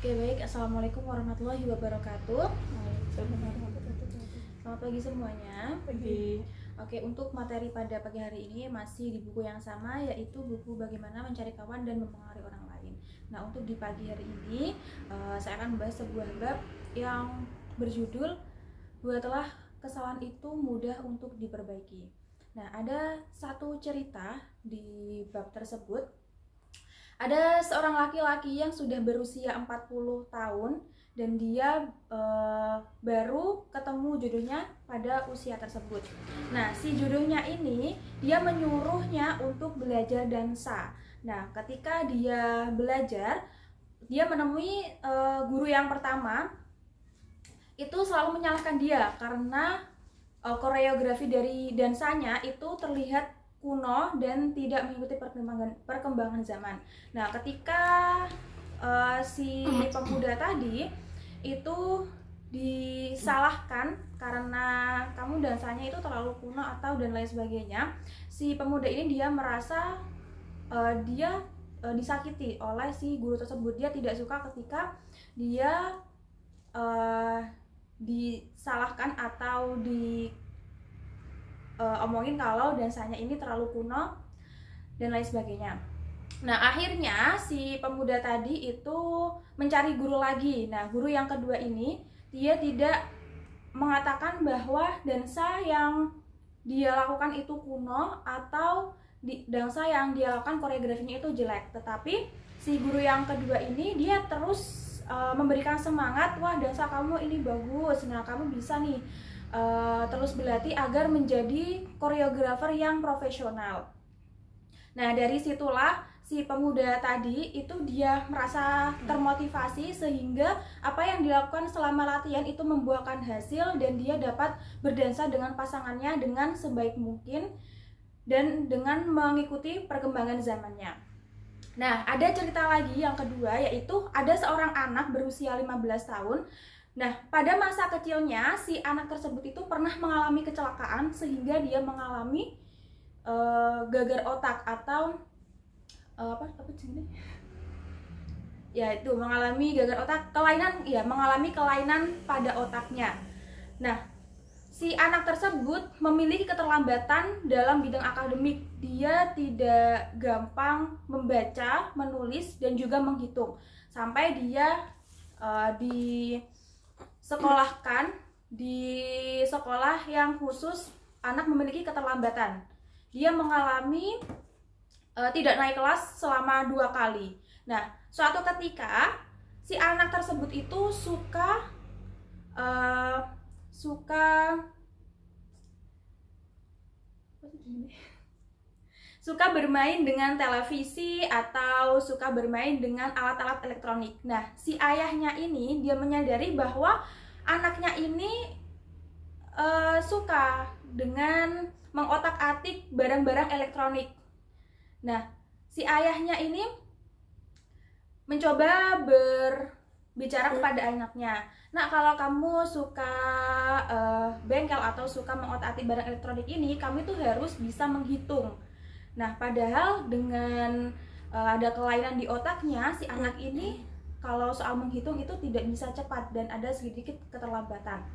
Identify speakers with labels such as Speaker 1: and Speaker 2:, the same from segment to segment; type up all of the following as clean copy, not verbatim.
Speaker 1: Oke, baik. Assalamualaikum warahmatullahi wabarakatuh. Selamat pagi semuanya.
Speaker 2: Pagi.
Speaker 1: Oke, untuk materi pada pagi hari ini masih di buku yang sama, yaitu buku Bagaimana Mencari Kawan dan Mempengaruhi Orang Lain. Nah, untuk di pagi hari ini saya akan membahas sebuah bab yang berjudul Buatlah Kesalahan Itu Mudah Untuk Diperbaiki. Nah, ada satu cerita di bab tersebut. Ada seorang laki-laki yang sudah berusia 40 tahun dan dia baru ketemu jodohnya pada usia tersebut. Nah, si jodohnya ini dia menyuruhnya untuk belajar dansa. Nah, ketika dia belajar, dia menemui guru yang pertama itu selalu menyalahkan dia karena koreografi dari dansanya itu terlihat kuno dan tidak mengikuti perkembangan zaman. Nah, ketika si pemuda tadi itu disalahkan karena kamu dansanya itu terlalu kuno atau dan lain sebagainya, si pemuda ini dia merasa dia disakiti oleh si guru tersebut. Dia tidak suka ketika dia disalahkan atau omongin kalau dansanya ini terlalu kuno dan lain sebagainya. Nah, akhirnya si pemuda tadi itu mencari guru lagi. Nah, guru yang kedua ini dia tidak mengatakan bahwa dansa yang dia lakukan itu kuno atau dansa yang dia lakukan koreografinya itu jelek. Tetapi si guru yang kedua ini dia terus memberikan semangat, wah dansa kamu ini bagus, nah kamu bisa nih terus berlatih agar menjadi koreografer yang profesional. Nah, dari situlah si pemuda tadi itu dia merasa termotivasi sehingga apa yang dilakukan selama latihan itu membuahkan hasil dan dia dapat berdansa dengan pasangannya dengan sebaik mungkin dan dengan mengikuti perkembangan zamannya. Nah, ada cerita lagi yang kedua, yaitu ada seorang anak berusia 15 tahun. Nah, pada masa kecilnya si anak tersebut itu pernah mengalami kecelakaan sehingga dia mengalami gagar otak atau apa sih? Ya, itu mengalami gagar otak, mengalami kelainan pada otaknya. Nah, si anak tersebut memiliki keterlambatan dalam bidang akademik. Dia tidak gampang membaca, menulis dan juga menghitung. Sampai dia disekolahkan di sekolah yang khusus anak memiliki keterlambatan. Dia mengalami tidak naik kelas selama 2 kali. Nah, suatu ketika si anak tersebut itu suka bermain dengan televisi atau suka bermain dengan alat-alat elektronik. Nah, si ayahnya ini dia menyadari bahwa anaknya ini suka dengan mengotak-atik barang-barang elektronik. Nah, si ayahnya ini mencoba berbicara kepada anaknya. Nah, kalau kamu suka bengkel atau suka mengotak-atik barang elektronik ini, kamu itu harus bisa menghitung. Nah, padahal dengan ada kelainan di otaknya, si anak ini kalau soal menghitung itu tidak bisa cepat dan ada sedikit keterlambatan.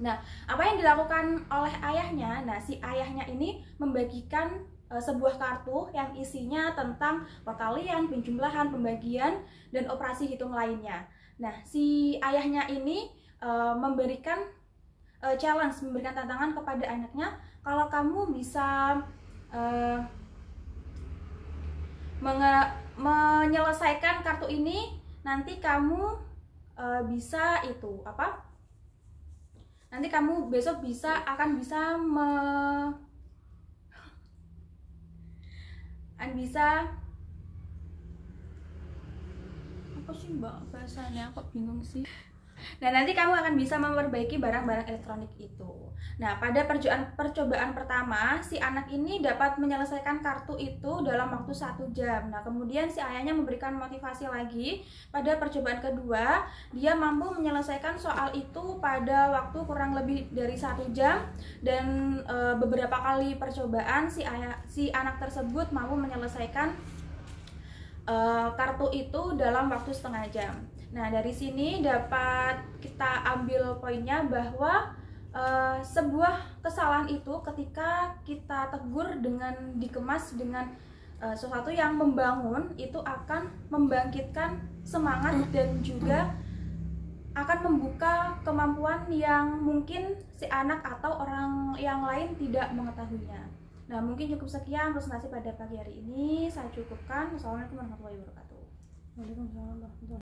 Speaker 1: Nah, apa yang dilakukan oleh ayahnya? Nah, si ayahnya ini membagikan sebuah kartu yang isinya tentang perkalian, penjumlahan, pembagian, dan operasi hitung lainnya. Nah, si ayahnya ini memberikan challenge, memberikan tantangan kepada anaknya, kalau kamu bisa menyelesaikan kartu ini, nanti kamu bisa itu apa? Nanti kamu besok akan bisa apa sih mbak bahasanya, kok bingung sih. Nah, nanti kamu akan bisa memperbaiki barang-barang elektronik itu. Nah, pada percobaan pertama, si anak ini dapat menyelesaikan kartu itu dalam waktu 1 jam. Nah, kemudian si ayahnya memberikan motivasi lagi. Pada percobaan kedua, dia mampu menyelesaikan soal itu pada waktu kurang lebih dari 1 jam. Dan beberapa kali percobaan si anak tersebut mampu menyelesaikan kartu itu dalam waktu setengah jam. Nah, dari sini dapat kita ambil poinnya bahwa sebuah kesalahan itu ketika kita tegur dengan dikemas dengan sesuatu yang membangun, itu akan membangkitkan semangat dan juga akan membuka kemampuan yang mungkin si anak atau orang yang lain tidak mengetahuinya. Nah, mungkin cukup sekian presentasi pada pagi hari ini. Saya cukupkan. Wassalamualaikum warahmatullahi wabarakatuh.
Speaker 2: Waalaikumsalam warahmatullahi wabarakatuh.